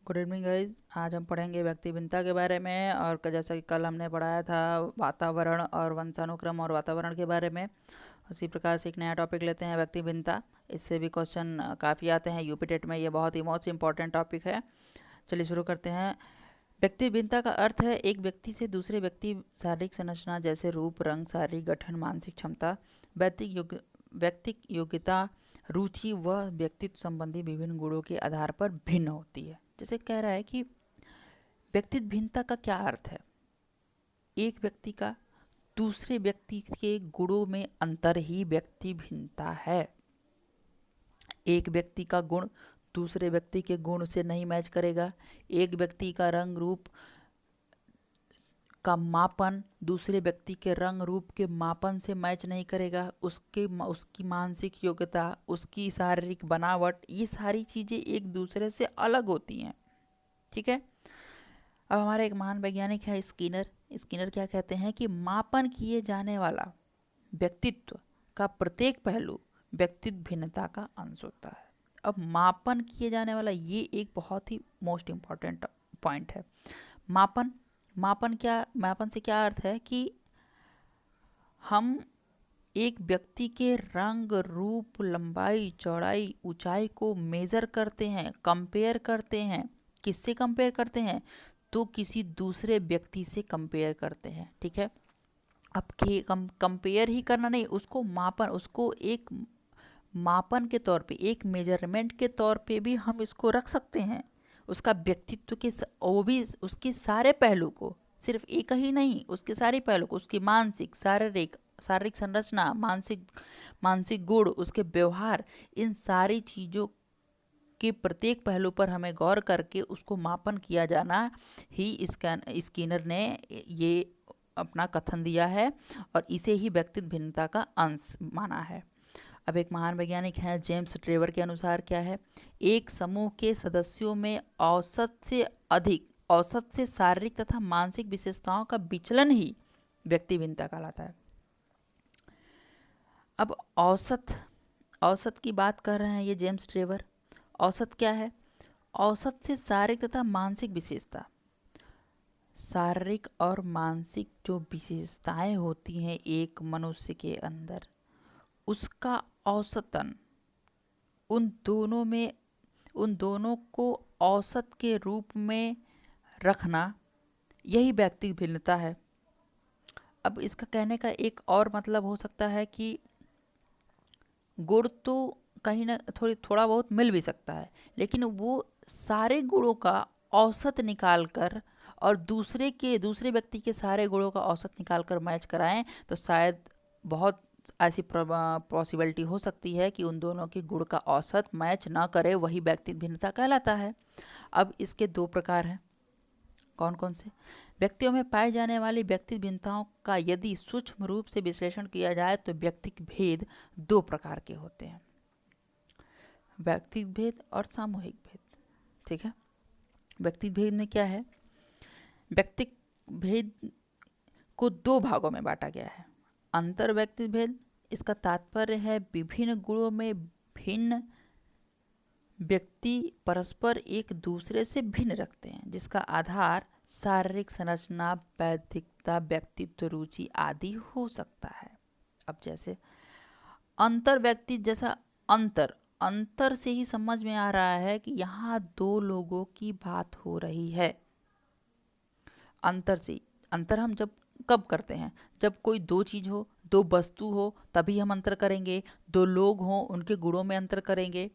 Good evening guys. आज हम पढ़ेंगे व्यक्ति भिन्नता के बारे में। और जैसा कि कल हमने पढ़ाया था वातावरण और वंशानुक्रम और वातावरण के बारे में, उसी प्रकार से एक नया टॉपिक लेते हैं, व्यक्ति भिन्नता। इससे भी क्वेश्चन काफ़ी आते हैं यूपी टेट में। ये बहुत ही मोस्ट इंपॉर्टेंट टॉपिक है। चलिए शुरू करते हैं। व्यक्ति भिन्नता का अर्थ है एक व्यक्ति से दूसरे व्यक्ति शारीरिक संरचना जैसे रूप, रंग, शारीरिक गठन, मानसिक क्षमता, व्यक्तिक योग्यता, रुचि व व्यक्तित्व संबंधी विभिन्न गुणों के आधार पर भिन्न होती है। जैसे कह रहा है कि व्यक्तित्व भिन्नता का क्या अर्थ है। एक व्यक्ति का दूसरे व्यक्ति के गुणों में अंतर ही व्यक्ति भिन्नता है। एक व्यक्ति का गुण दूसरे व्यक्ति के गुण से नहीं मैच करेगा। एक व्यक्ति का रंग रूप का मापन दूसरे व्यक्ति के रंग रूप के मापन से मैच नहीं करेगा। उसकी मानसिक योग्यता, उसकी शारीरिक बनावट, ये सारी चीज़ें एक दूसरे से अलग होती हैं। ठीक है। अब हमारे एक महान वैज्ञानिक है स्किनर। स्किनर क्या कहते हैं कि मापन किए जाने वाला व्यक्तित्व का प्रत्येक पहलू व्यक्तित्व भिन्नता का अंश होता है। अब मापन किए जाने वाला ये एक बहुत ही मोस्ट इम्पॉर्टेंट पॉइंट है। मापन से क्या अर्थ है कि हम एक व्यक्ति के रंग, रूप, लंबाई, चौड़ाई, ऊंचाई को मेजर करते हैं, कंपेयर करते हैं। किससे कंपेयर करते हैं? तो किसी दूसरे व्यक्ति से कंपेयर करते हैं। ठीक है। अब कंपेयर ही करना नहीं, उसको मापन, उसको एक मापन के तौर पे, एक मेजरमेंट के तौर पे भी हम इसको रख सकते हैं। उसका व्यक्तित्व के वो भी उसके सारे पहलू को, सिर्फ एक ही नहीं, उसके सारे पहलू को, उसकी मानसिक, शारीरिक संरचना, मानसिक गुण, उसके व्यवहार, इन सारी चीज़ों के प्रत्येक पहलू पर हमें गौर करके उसको मापन किया जाना ही स्किनर ने ये अपना कथन दिया है और इसे ही व्यक्तित्व भिन्नता का अंश माना है। अब एक महान वैज्ञानिक हैं जेम्स ट्रेवर के अनुसार क्या है, एक समूह के सदस्यों में औसत से शारीरिक तथा मानसिक विशेषताओं का विचलन ही व्यक्ति भिन्नता कहलाता है। अब औसत की बात कर रहे हैं ये जेम्स ट्रेवर। औसत क्या है? औसत से शारीरिक तथा मानसिक विशेषता, शारीरिक और मानसिक जो विशेषताएं होती हैं एक मनुष्य के अंदर, उसका औसतन उन दोनों को औसत के रूप में रखना, यही व्यक्तिगत भिन्नता है। अब इसका कहने का एक और मतलब हो सकता है कि गुण तो कहीं ना थोड़ा बहुत मिल भी सकता है, लेकिन वो सारे गुणों का औसत निकाल कर और दूसरे व्यक्ति के सारे गुणों का औसत निकाल कर मैच कराएं तो शायद बहुत ऐसी पॉसिबिलिटी हो सकती है कि उन दोनों के गुण का औसत मैच ना करे, वही व्यक्तिगत भिन्नता कहलाता है। अब इसके दो प्रकार हैं। कौन कौन से? व्यक्तियों में पाए जाने वाली व्यक्तिगत भिन्नताओं का यदि सूक्ष्म रूप से विश्लेषण किया जाए तो व्यक्तिगत भेद दो प्रकार के होते हैं, व्यक्तिगत भेद और सामूहिक भेद। ठीक है। व्यक्तिगत भेद में क्या है? व्यक्तिगत भेद को दो भागों में बांटा गया है। अंतर व्यक्तिगत भेद, इसका तात्पर्य है विभिन्न गुणों में भिन्न व्यक्ति परस्पर एक दूसरे से भिन्न रखते हैं, जिसका आधार शारीरिक संरचना, बौद्धिकता, व्यक्तित्व, रुचि आदि हो सकता है। अब जैसे अंतर व्यक्ति, जैसा अंतर से ही समझ में आ रहा है कि यहाँ दो लोगों की बात हो रही है। अंतर हम जब कब करते हैं? जब कोई दो चीज हो, दो वस्तु हो, तभी हम अंतर करेंगे। दो लोग हो, उनके गुणों में अंतर करेंगे।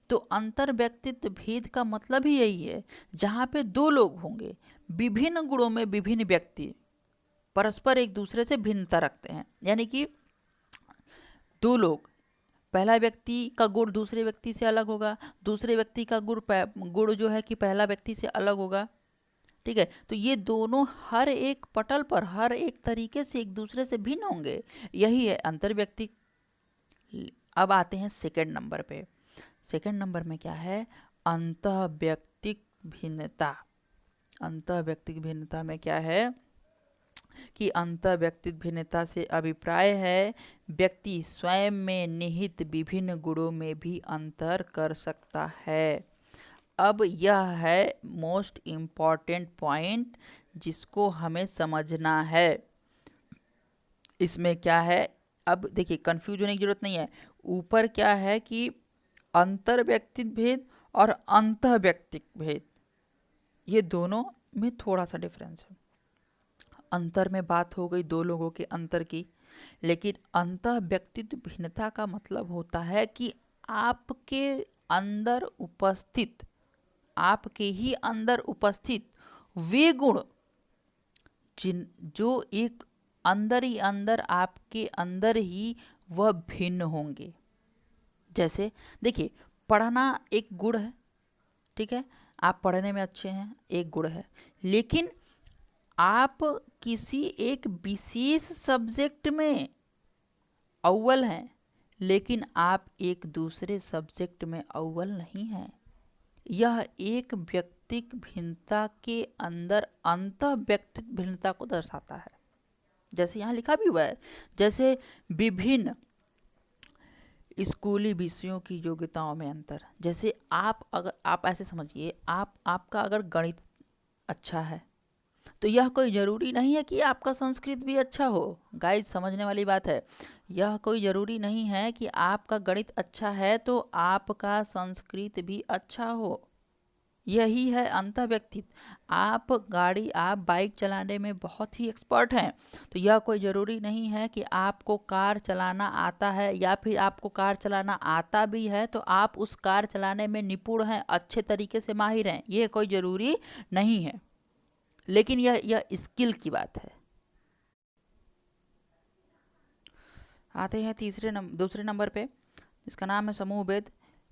तो अंतर व्यक्तित्व भेद का मतलब ही यही है, जहाँ पे दो लोग होंगे, विभिन्न गुणों में विभिन्न व्यक्ति परस्पर एक दूसरे से भिन्नता रखते हैं। यानी कि दो लोग, पहला व्यक्ति का गुण दूसरे व्यक्ति से अलग होगा, दूसरे व्यक्ति का गुण जो है कि पहला व्यक्ति से अलग होगा। ठीक है। तो ये दोनों हर एक पटल पर, हर एक तरीके से एक दूसरे से भिन्न होंगे, यही है अंतर व्यक्ति। अब आते हैं सेकंड नंबर पे। सेकंड नंबर में क्या है? अंतः व्यक्तिक भिन्नता। अंतः व्यक्तिक भिन्नता में क्या है कि अंतः व्यक्तिक भिन्नता से अभिप्राय है व्यक्ति स्वयं में निहित विभिन्न गुणों में भी अंतर कर सकता है। अब यह है मोस्ट इम्पॉर्टेंट पॉइंट जिसको हमें समझना है। इसमें क्या है, अब देखिए कंफ्यूज होने की जरूरत नहीं है। ऊपर क्या है कि अंतर व्यक्तिक भेद और अंतः व्यक्तिक भेद, ये दोनों में थोड़ा सा डिफरेंस है। अंतर में बात हो गई दो लोगों के अंतर की, लेकिन अंतः व्यक्तित्व भिन्नता का मतलब होता है कि आपके अंदर उपस्थित, आपके ही अंदर उपस्थित वे गुण जिन जो एक अंदर ही अंदर आपके अंदर ही वह भिन्न होंगे। जैसे देखिए, पढ़ना एक गुण है, ठीक है, आप पढ़ने में अच्छे हैं, एक गुण है। लेकिन आप किसी एक विशेष सब्जेक्ट में अव्वल हैं, लेकिन आप एक दूसरे सब्जेक्ट में अव्वल नहीं हैं। यह एक व्यक्तिक भिन्नता के अंदर अंतः व्यक्तिक भिन्नता को दर्शाता है। जैसे यहाँ लिखा भी हुआ है, जैसे विभिन्न स्कूली विषयों की योग्यताओं में अंतर। जैसे आप ऐसे समझिए, आपका अगर गणित अच्छा है तो यह कोई ज़रूरी नहीं है कि आपका संस्कृत भी अच्छा हो। गाइस, समझने वाली बात है। यह कोई ज़रूरी नहीं है कि आपका गणित अच्छा है तो आपका संस्कृत भी अच्छा हो। यही है अंतः व्यक्तित्व। आप बाइक चलाने में बहुत ही एक्सपर्ट हैं, तो यह कोई ज़रूरी नहीं है कि आपको कार चलाना आता है, या फिर आपको कार चलाना आता भी है तो आप उस कार चलाने में निपुण हैं, अच्छे तरीके से माहिर हैं। यह कोई ज़रूरी नहीं है, लेकिन यह स्किल की बात है। आते हैं दूसरे नंबर पे, जिसका नाम है समूह भेद।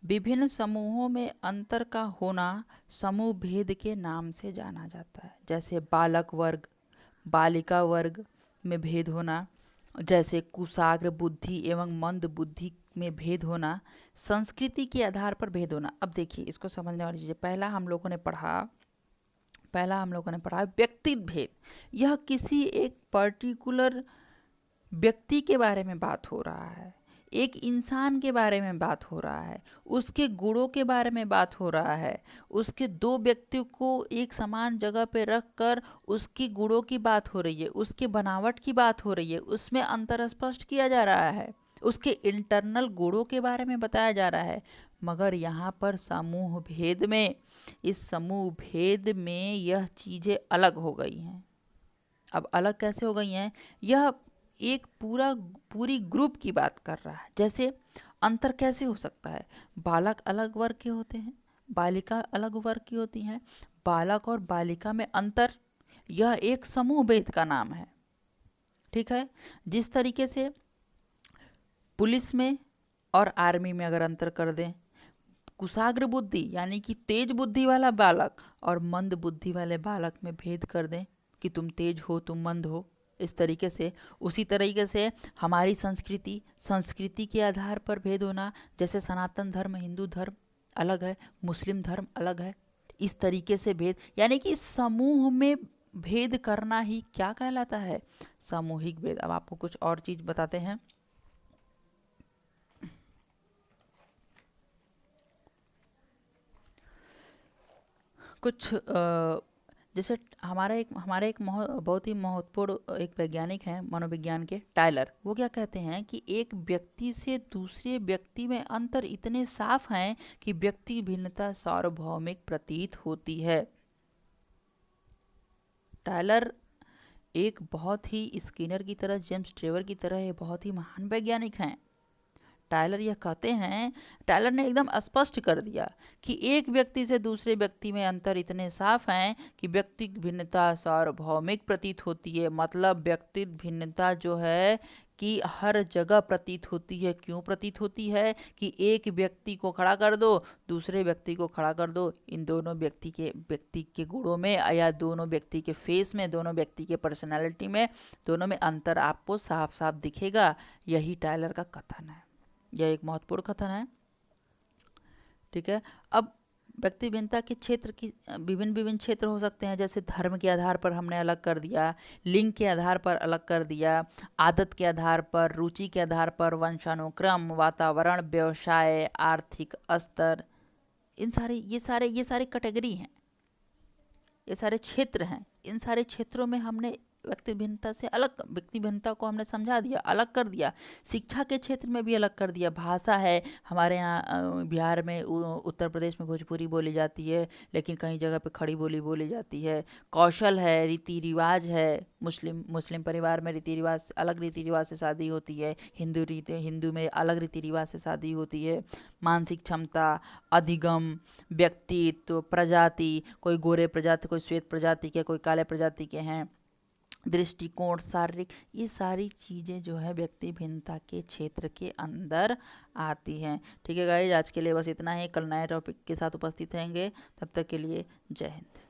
विभिन्न समूहों में अंतर का होना समूह भेद के नाम से जाना जाता है। जैसे बालक वर्ग, बालिका वर्ग में भेद होना, जैसे कुशाग्र बुद्धि एवं मंद बुद्धि में भेद होना, संस्कृति के आधार पर भेद होना। अब देखिए, इसको समझने वाली चीज़ें, पहला हम लोगों ने पढ़ा व्यक्तित्व भेद। यह किसी एक पर्टिकुलर व्यक्ति के बारे में बात हो रहा है, एक इंसान के बारे में बात हो रहा है, उसके गुणों के बारे में बात हो रहा है। उसके दो व्यक्तियों को एक समान जगह पे रख कर उसकी गुणों की बात हो रही है, उसके बनावट की बात हो रही है, उसमें अंतर स्पष्ट किया जा रहा है, उसके इंटरनल गुणों के बारे में बताया जा रहा है। मगर यहाँ पर समूह भेद में, इस समूह भेद में यह चीज़ें अलग हो गई हैं। अब अलग कैसे हो गई हैं? यह एक पूरी ग्रुप की बात कर रहा है। जैसे अंतर कैसे हो सकता है? बालक अलग वर्ग के होते हैं, बालिका अलग वर्ग की होती हैं। बालक और बालिका में अंतर, यह एक समूह भेद का नाम है, ठीक है। जिस तरीके से पुलिस में और आर्मी में अगर अंतर कर दें, कुशाग्र बुद्धि यानी कि तेज बुद्धि वाला बालक और मंद बुद्धि वाले बालक में भेद कर दें कि तुम तेज हो, तुम मंद हो, इस तरीके से। उसी तरीके से हमारी संस्कृति के आधार पर भेद होना, जैसे सनातन धर्म, हिंदू धर्म अलग है, मुस्लिम धर्म अलग है, इस तरीके से भेद, यानी कि समूह में भेद करना ही क्या कहलाता है? सामूहिक भेद। अब आपको कुछ और चीज बताते हैं। कुछ जैसे हमारे एक बहुत ही महत्वपूर्ण एक वैज्ञानिक हैं मनोविज्ञान के, टायलर। वो क्या कहते हैं कि एक व्यक्ति से दूसरे व्यक्ति में अंतर इतने साफ हैं कि व्यक्ति भिन्नता सार्वभौमिक प्रतीत होती है। टायलर एक बहुत ही स्किनर की तरह, जेम्स ट्रेवर की तरह बहुत ही महान वैज्ञानिक हैं। टायलर यह कहते हैं, टायलर ने एकदम स्पष्ट कर दिया कि एक व्यक्ति से दूसरे व्यक्ति में अंतर इतने साफ हैं कि व्यक्ति भिन्नता सार्वभौमिक प्रतीत होती है। मतलब व्यक्ति भिन्नता जो है कि हर जगह प्रतीत होती है। क्यों प्रतीत होती है? कि एक व्यक्ति को खड़ा कर दो, दूसरे व्यक्ति को खड़ा कर दो, इन दोनों व्यक्ति के गुणों में, या दोनों व्यक्ति के फेस में, दोनों व्यक्ति के पर्सनालिटी में, दोनों में अंतर आपको साफ साफ दिखेगा। यही टायलर का कथन है। यह एक महत्वपूर्ण कथन है, ठीक है। अब व्यक्ति भिन्नता के क्षेत्र की विभिन्न क्षेत्र हो सकते हैं। जैसे धर्म के आधार पर हमने अलग कर दिया, लिंग के आधार पर अलग कर दिया, आदत के आधार पर, रुचि के आधार पर, वंशानुक्रम, वातावरण, व्यवसाय, आर्थिक स्तर, ये सारे कैटेगरी हैं, ये सारे क्षेत्र हैं। इन सारे क्षेत्रों में हमने व्यक्ति भिन्नता को हमने समझा दिया, अलग कर दिया। शिक्षा के क्षेत्र में भी अलग कर दिया। भाषा है, हमारे यहाँ बिहार में, उत्तर प्रदेश में भोजपुरी बोली जाती है, लेकिन कई जगह पे खड़ी बोली बोली जाती है। कौशल है, रीति रिवाज है, मुस्लिम परिवार में अलग रीति रिवाज से शादी होती है, हिंदू में अलग रीति रिवाज से शादी होती है। मानसिक क्षमता, अधिगम, व्यक्तित्व, प्रजाति, कोई गोरे प्रजाति, कोई श्वेत प्रजाति के, कोई काले प्रजाति के हैं, दृष्टिकोण, शारीरिक, ये सारी चीज़ें जो है व्यक्ति भिन्नता के क्षेत्र के अंदर आती हैं। ठीक है गाइस, आज के लिए बस इतना ही। कल नए टॉपिक के साथ उपस्थित रहेंगे, तब तक के लिए जय हिंद।